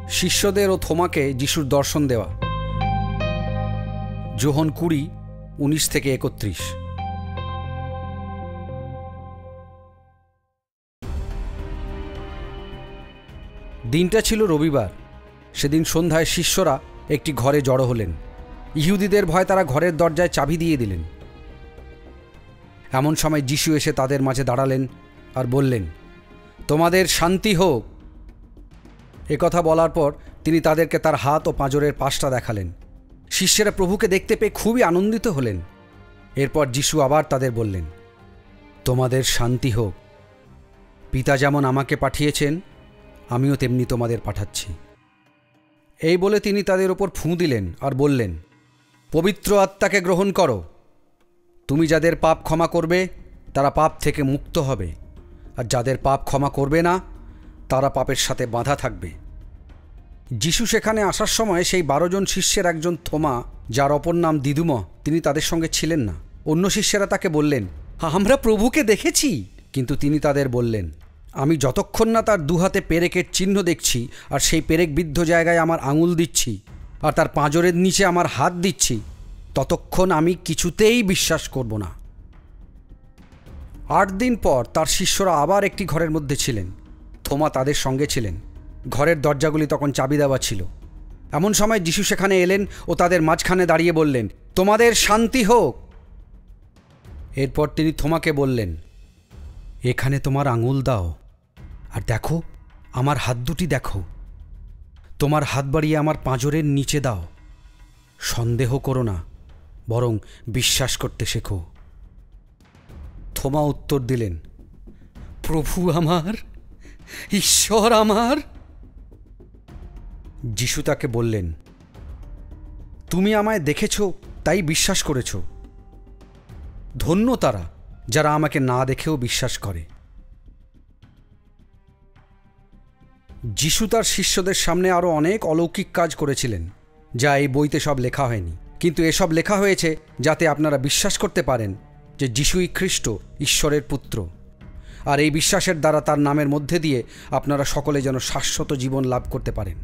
শিষ্যদের ও থোমাকে যিশুর দর্শন দেওয়া। যোহন 20:19-31। দিনটা ছিল রবিবার। সেদিন সন্ধ্যায় শিষ্যরা একটি ঘরে জড়ো হলেন। ইহুদিদের ভয়ে তারা ঘরের দরজায় চাবি দিয়ে দিলেন। এমন সময় যিশু এসে তাদের মাঝে দাঁড়ালেন আর বললেন, তোমাদের শান্তি হোক। একথা বলার পর তিনি তাদেরকে তার হাত ও পাঁজরের পাশটা দেখালেন। শিষ্যেরা প্রভুকে দেখতে পেয়ে খুবই আনন্দিত হলেন। এরপর যিশু আবার তাদের বললেন, তোমাদের শান্তি হোক। পিতা যেমন আমাকে পাঠিয়েছেন, আমিও তেমনি তোমাদের পাঠাচ্ছি। এই বলে তিনি তাদের ওপর ফুঁ দিলেন আর বললেন, পবিত্র আত্মাকে গ্রহণ করো। তুমি যাদের পাপ ক্ষমা করবে তারা পাপ থেকে মুক্ত হবে, আর যাদের পাপ ক্ষমা করবে না তারা পাপের সাথে বাঁধা থাকবে। যিশু সেখানে আসার সময় সেই 12 জন শিষ্যের একজন থোমা, যার অপর নাম দিদুম, তিনি তাদের সঙ্গে ছিলেন না। অন্য শিষ্যেরা তাকে বললেন, আমরা প্রভুকে দেখেছি। কিন্তু তিনি তাদের বললেন, আমি যতক্ষণ না তার দুহাতে পেরেকের চিহ্ন দেখছি আর সেই পেরেক বিদ্ধ জায়গায় আমার আঙুল দিচ্ছি আর তার পাঁজরের নিচে আমার হাত দিচ্ছি, ততক্ষণ আমি কিছুতেই বিশ্বাস করব না। 8 দিন পর তার শিষ্যরা আবার একটি ঘরের মধ্যে ছিলেন। থোমা তাদের সঙ্গে ছিলেন। ঘরের দরজাগুলি তখন চাবি দেওয়া ছিল। এমন সময় যিশু সেখানে এলেন ও তাদের মাঝখানে দাঁড়িয়ে বললেন, তোমাদের শান্তি হোক। এরপর তিনি থোমাকে বললেন, এখানে তোমার আঙুল দাও আর দেখো, আমার হাত দুটি দেখো। তোমার হাত বাড়িয়ে আমার পাঁজরের নিচে দাও। সন্দেহ করো না, বরং বিশ্বাস করতে শেখো। থোমা উত্তর দিলেন, প্রভু আমার, ঈশ্বর আমার। যিশু তাকে বললেন, তুমি আমায় দেখেছ তাই বিশ্বাস করেছ। ধন্য তারা যারা আমাকে না দেখেও বিশ্বাস করে। যিশু তার শিষ্যদের সামনে আরও অনেক অলৌকিক কাজ করেছিলেন, যা এই বইতে সব লেখা হয়নি। কিন্তু এসব লেখা হয়েছে যাতে আপনারা বিশ্বাস করতে পারেন যে যিশুই খ্রিস্ট, ঈশ্বরের পুত্র। আর এই বিশ্বাসের দ্বারা তার নামের মধ্যে দিয়ে আপনারা সকলে যেন শাশ্বত জীবন লাভ করতে পারেন।